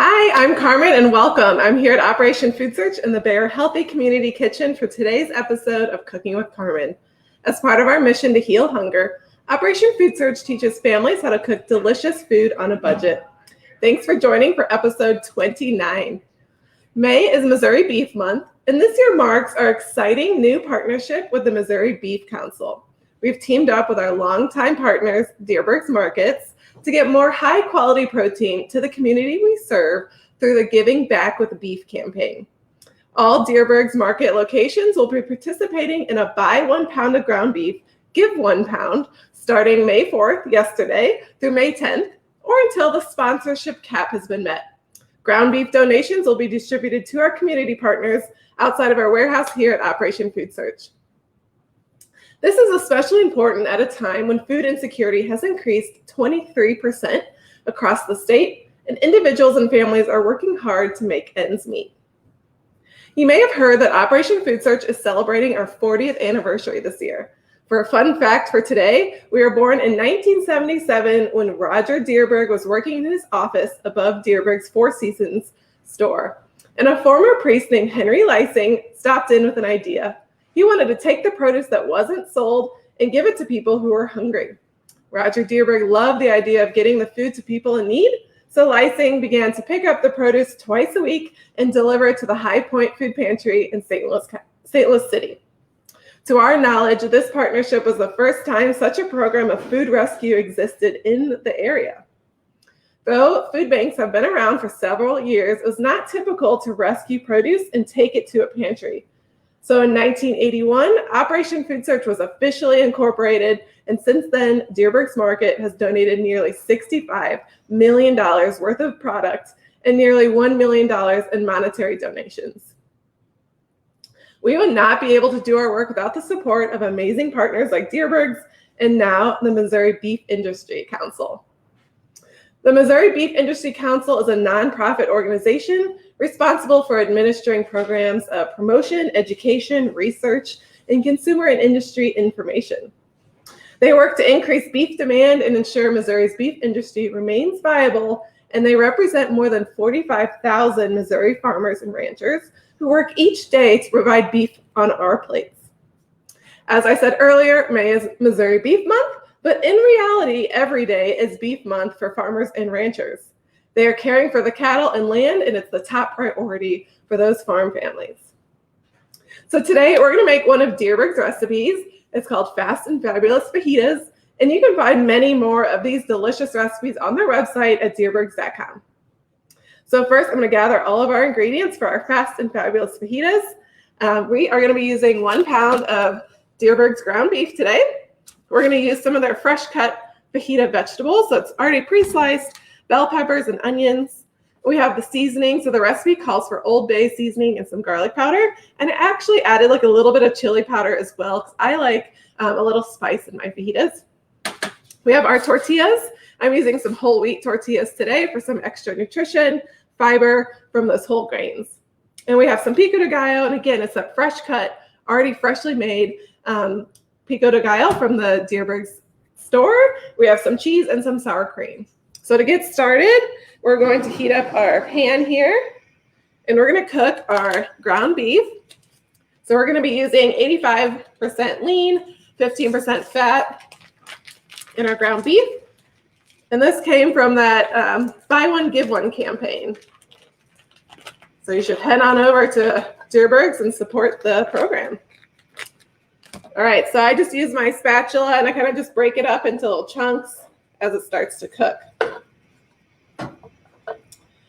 Hi, I'm Carmen and welcome. I'm here at Operation Food Search in the Bear Healthy Community Kitchen for today's episode of Cooking with Carmen. As part of our mission to heal hunger, Operation Food Search teaches families how to cook delicious food on a budget. Thanks for joining for episode 29. May is Missouri Beef Month, and this year marks our exciting new partnership with the Missouri Beef Council. We've teamed up with our longtime partners, Dearborg's Markets, to get more high-quality protein to the community we serve through the Giving Back with Beef campaign. All Dearborg's Market locations will be participating in a buy 1 pound of ground beef, give 1 pound, starting May 4th, yesterday, through May 10th, or until the sponsorship cap has been met. Ground beef donations will be distributed to our community partners outside of our warehouse here at Operation Food Search. This is especially important at a time when food insecurity has increased 23% across the state, and individuals and families are working hard to make ends meet. You may have heard that Operation Food Search is celebrating our 40th anniversary this year. For a fun fact for today, we were born in 1977 when Roger Dearborg was working in his office above Dearborg's Four Seasons store. And a former priest named Henry Lysing stopped in with an idea. He wanted to take the produce that wasn't sold and give it to people who were hungry. Roger Dearborg loved the idea of getting the food to people in need, so Lysing began to pick up the produce twice a week and deliver it to the High Point Food Pantry in St. Louis City. To our knowledge, this partnership was the first time such a program of food rescue existed in the area. Though food banks have been around for several years, it was not typical to rescue produce and take it to a pantry. So in 1981, Operation Food Search was officially incorporated, and since then, Dearborg's Market has donated nearly $65 million worth of product and nearly $1 million in monetary donations. We would not be able to do our work without the support of amazing partners like Dearborg's and now the Missouri Beef Industry Council. The Missouri Beef Industry Council is a nonprofit organization responsible for administering programs of promotion, education, research, and consumer and industry information. They work to increase beef demand and ensure Missouri's beef industry remains viable, and they represent more than 45,000 Missouri farmers and ranchers who work each day to provide beef on our plates. As I said earlier, May is Missouri Beef Month, but in reality, every day is Beef Month for farmers and ranchers. They are caring for the cattle and land, and it's the top priority for those farm families. So today we're going to make one of Dearborg's recipes. It's called Fast and Fabulous Fajitas, and you can find many more of these delicious recipes on their website at dearborgs.com. So first, I'm going to gather all of our ingredients for our Fast and Fabulous Fajitas. We are going to be using 1 pound of Dearborg's ground beef today. We're going to use some of their fresh cut fajita vegetables, so it's already pre-sliced, bell peppers and onions. We have the seasoning, so the recipe calls for Old Bay seasoning and some garlic powder, and I actually added like a little bit of chili powder as well because I like a little spice in my fajitas. We have our tortillas. I'm using some whole wheat tortillas today for some extra nutrition, fiber from those whole grains. And we have some Pico de Gallo, and again, it's a fresh cut, already freshly made Pico de Gallo from the Dearborg's store. We have some cheese and some sour cream. So to get started, we're going to heat up our pan here, and we're going to cook our ground beef. So we're going to be using 85% lean, 15% fat in our ground beef. And this came from that Buy One, Give One campaign. So you should head on over to Dearborg's and support the program. All right, so I just use my spatula and I kind of just break it up into little chunks as it starts to cook.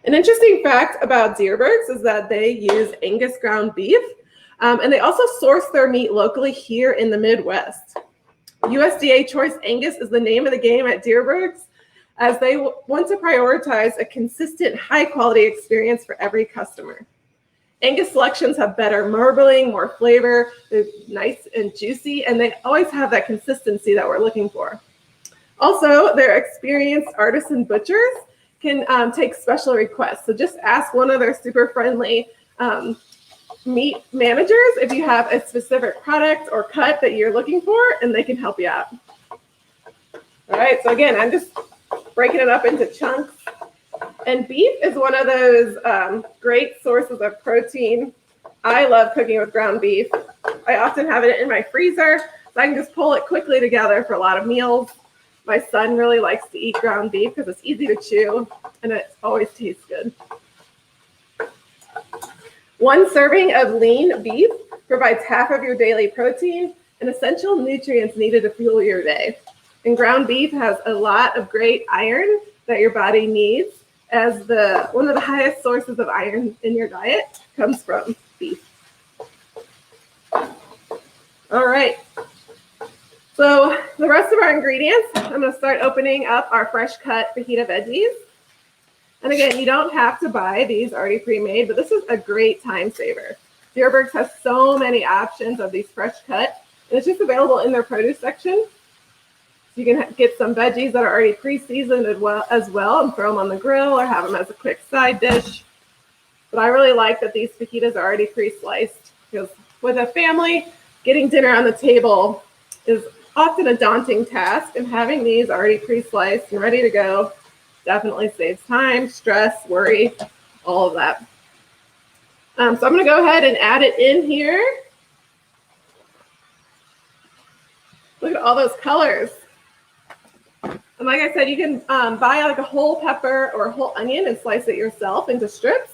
An interesting fact about Dearborg's is that they use Angus ground beef, and they also source their meat locally here in the Midwest. USDA Choice Angus is the name of the game at Dearborg's, as they want to prioritize a consistent, high-quality experience for every customer. Angus selections have better marbling, more flavor, they're nice and juicy, and they always have that consistency that we're looking for. Also, their experienced artisan butchers can take special requests. So just ask one of their super friendly meat managers if you have a specific product or cut that you're looking for, and they can help you out. All right, so again, I'm just breaking it up into chunks. And beef is one of those great sources of protein. I love cooking with ground beef. I often have it in my freezer, so I can just pull it quickly together for a lot of meals. My son really likes to eat ground beef because it's easy to chew and it always tastes good. 1 serving of lean beef provides half of your daily protein and essential nutrients needed to fuel your day. And ground beef has a lot of great iron that your body needs, as one of the highest sources of iron in your diet comes from beef. All right. So the rest of our ingredients, I'm going to start opening up our fresh cut fajita veggies. And again, you don't have to buy these already pre-made, but this is a great time saver. Dierberg's has so many options of these fresh cut, and it's just available in their produce section. So you can get some veggies that are already pre-seasoned as well and throw them on the grill or have them as a quick side dish. But I really like that these fajitas are already pre-sliced, because with a family, getting dinner on the table is often a daunting task, and having these already pre-sliced and ready to go definitely saves time, stress, worry, all of that. So I'm going to go ahead and add it in here. Look at all those colors. And like I said, you can buy like a whole pepper or a whole onion and slice it yourself into strips.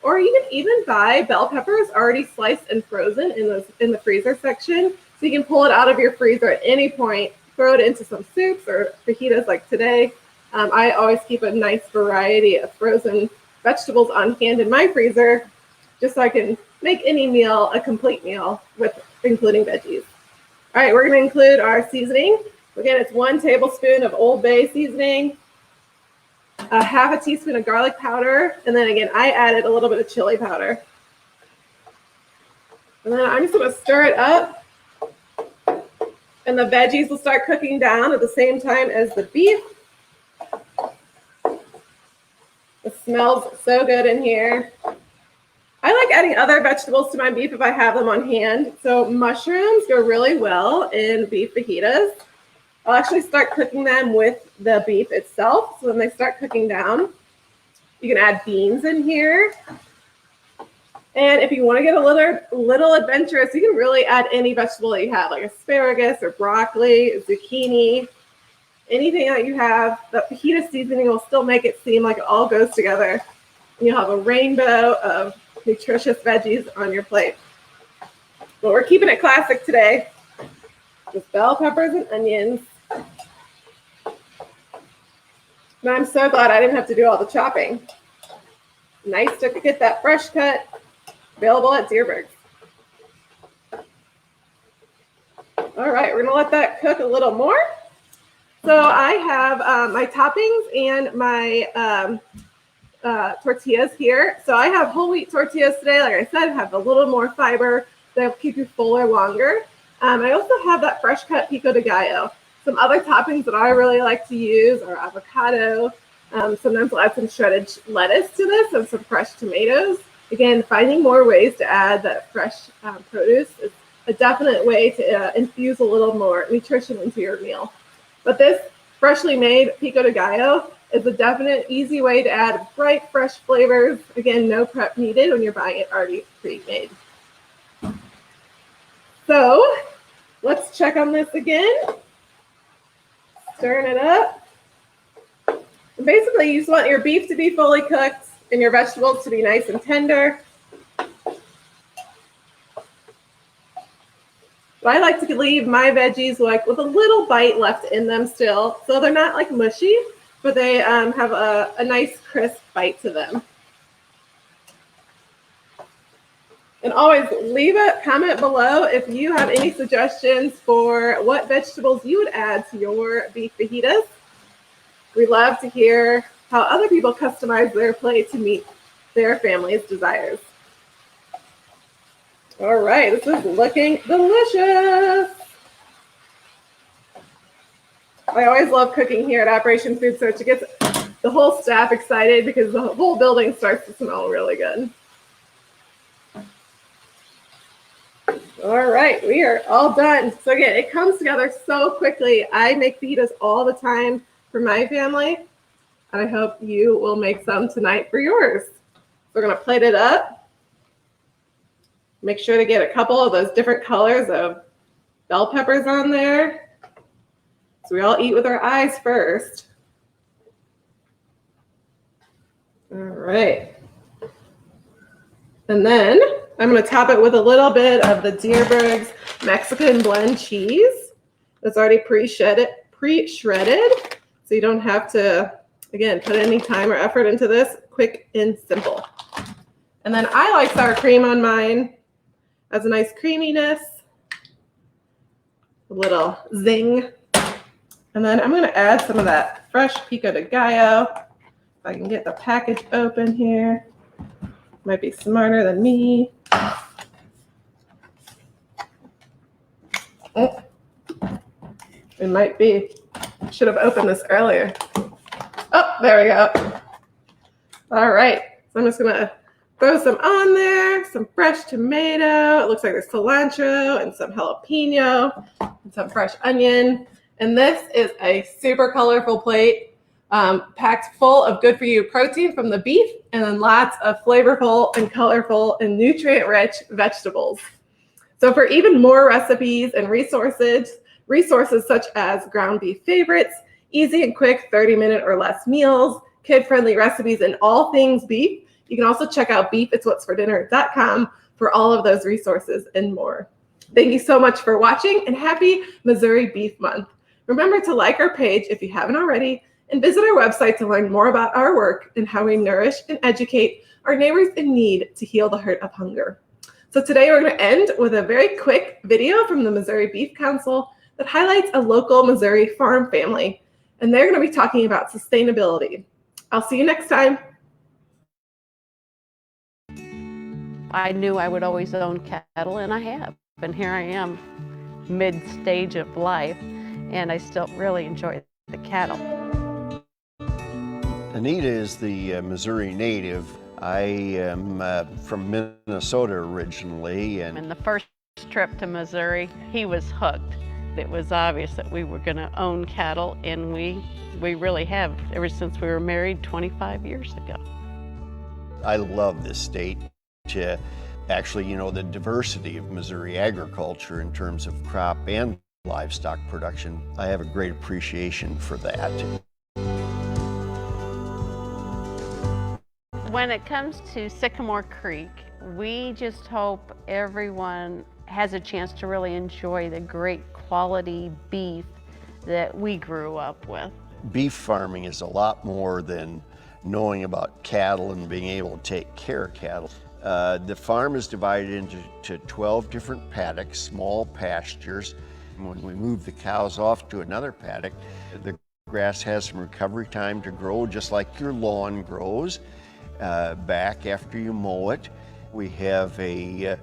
Or you can even buy bell peppers already sliced and frozen in the freezer section. So you can pull it out of your freezer at any point, throw it into some soups or fajitas like today. I always keep a nice variety of frozen vegetables on hand in my freezer, just so I can make any meal a complete meal with including veggies. All right, we're going to include our seasoning. Again, it's 1 tablespoon of Old Bay seasoning, half a teaspoon of garlic powder, and then again, I added a little bit of chili powder. And then I'm just going to stir it up, and the veggies will start cooking down at the same time as the beef. It smells so good in here. I like adding other vegetables to my beef if I have them on hand. So mushrooms go really well in beef fajitas. I'll actually start cooking them with the beef itself. So when they start cooking down, you can add beans in here. And if you want to get a little adventurous, you can really add any vegetable that you have, like asparagus or broccoli, zucchini. Anything that you have, the fajita seasoning will still make it seem like it all goes together. And you'll have a rainbow of nutritious veggies on your plate. But we're keeping it classic today, with bell peppers and onions. And I'm so glad I didn't have to do all the chopping. Nice to get that fresh cut, available at Dierberg's. All right, we're going to let that cook a little more. So I have my toppings and my tortillas here. So I have whole wheat tortillas today. Like I said, have a little more fiber. They'll keep you fuller longer. I also have that fresh cut Pico de Gallo. Some other toppings that I really like to use are avocado. Sometimes I'll add some shredded lettuce to this and some fresh tomatoes. Again, finding more ways to add that fresh produce is a definite way to infuse a little more nutrition into your meal. But this freshly made Pico de Gallo is a definite easy way to add bright, fresh flavors. Again, no prep needed when you're buying it already pre-made. So let's check on this again. Stirring it up. And basically, you just want your beef to be fully cooked and your vegetables to be nice and tender. But I like to leave my veggies like with a little bite left in them still. So they're not like mushy, but they have a nice crisp bite to them. And always leave a comment below if you have any suggestions for what vegetables you would add to your beef fajitas. We love to hear how other people customize their plate to meet their family's desires. All right, this is looking delicious. I always love cooking here at Operation Food Search. It gets the whole staff excited because the whole building starts to smell really good. All right, we are all done. So again, it comes together so quickly. I make fajitas all the time for my family. And I hope you will make some tonight for yours. We're going to plate it up. Make sure to get a couple of those different colors of bell peppers on there. So we all eat with our eyes first. All right. And then I'm going to top it with a little bit of the Deerberg's Mexican blend cheese. It's already pre-shredded, so you don't have to, again, put any time or effort into this. Quick and simple. And then I like sour cream on mine. Has a nice creaminess, a little zing. And then I'm going to add some of that fresh Pico de Gallo. If I can get the package open here. Might be smarter than me. Oh, it might be. Should have opened this earlier. Oh, there we go. All right. So I'm just going to throw some on there, some fresh tomato. It looks like there's cilantro and some jalapeno and some fresh onion. And this is a super colorful plate, packed full of good for you protein from the beef and then lots of flavorful and colorful and nutrient-rich vegetables. So for even more recipes and resources such as ground beef favorites, easy and quick 30-minute or less meals, kid-friendly recipes, and all things beef, you can also check out beefitswhatsfordinner.com for all of those resources and more. Thank you so much for watching and happy Missouri Beef Month. Remember to like our page if you haven't already and visit our website to learn more about our work and how we nourish and educate our neighbors in need to heal the hurt of hunger. So today we're going to end with a very quick video from the Missouri Beef Council that highlights a local Missouri farm family, and they're going to be talking about sustainability. I'll see you next time. I knew I would always own cattle, and I have. And here I am, mid-stage of life, and I still really enjoy the cattle. Anita is the Missouri native. I am from Minnesota originally. And the first trip to Missouri, he was hooked. It was obvious that we were going to own cattle, and we really have ever since we were married 25 years ago. I love this state. Actually, you know, the diversity of Missouri agriculture in terms of crop and livestock production, I have a great appreciation for that. When it comes to Sycamore Creek, we just hope everyone has a chance to really enjoy the great quality beef that we grew up with. Beef farming is a lot more than knowing about cattle and being able to take care of cattle. The farm is divided into 12 different paddocks, small pastures. When we move the cows off to another paddock, the grass has some recovery time to grow, just like your lawn grows back after you mow it. We have a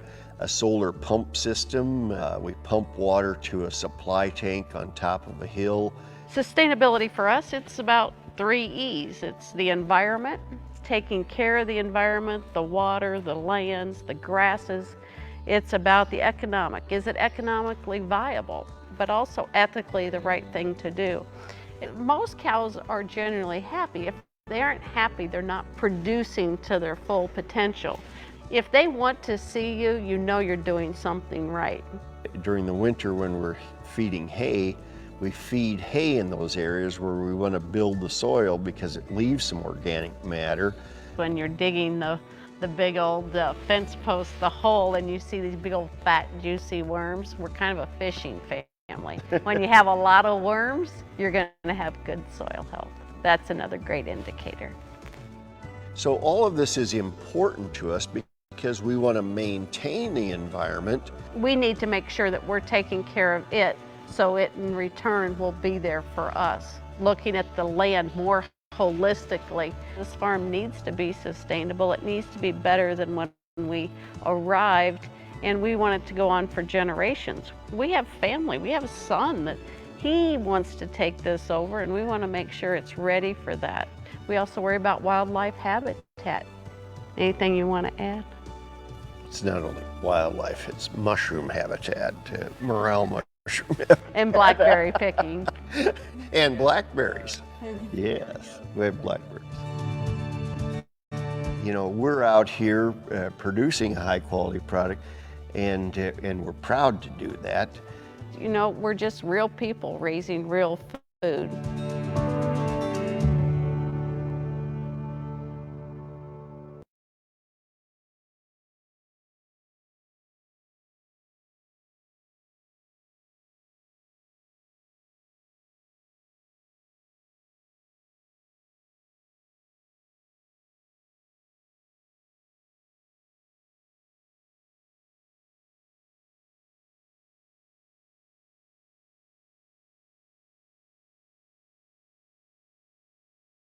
solar pump system. We pump water to a supply tank on top of a hill. Sustainability for us, it's about 3 E's. It's the environment, taking care of the environment, the water, the lands, the grasses. It's about the economic. Is it economically viable, but also ethically the right thing to do? Most cows are generally happy. If they aren't happy, they're not producing to their full potential. If they want to see you, you know you're doing something right. During the winter when we're feeding hay, we feed hay in those areas where we want to build the soil because it leaves some organic matter. When you're digging the big old fence post, the hole, and you see these big old fat juicy worms, we're kind of a fishing family. When you have a lot of worms, you're going to have good soil health. That's another great indicator. So all of this is important to us because we want to maintain the environment. We need to make sure that we're taking care of it so it in return will be there for us. Looking at the land more holistically. This farm needs to be sustainable. It needs to be better than when we arrived, and we want it to go on for generations. We have family. We have a son that he wants to take this over, and we want to make sure it's ready for that. We also worry about wildlife habitat. Anything you want to add? It's not only wildlife, it's mushroom habitat, morel mushroom. And blackberry picking. And blackberries. Yes, we have blackbirds. You know, we're out here producing a high quality product, and we're proud to do that. You know, we're just real people raising real food.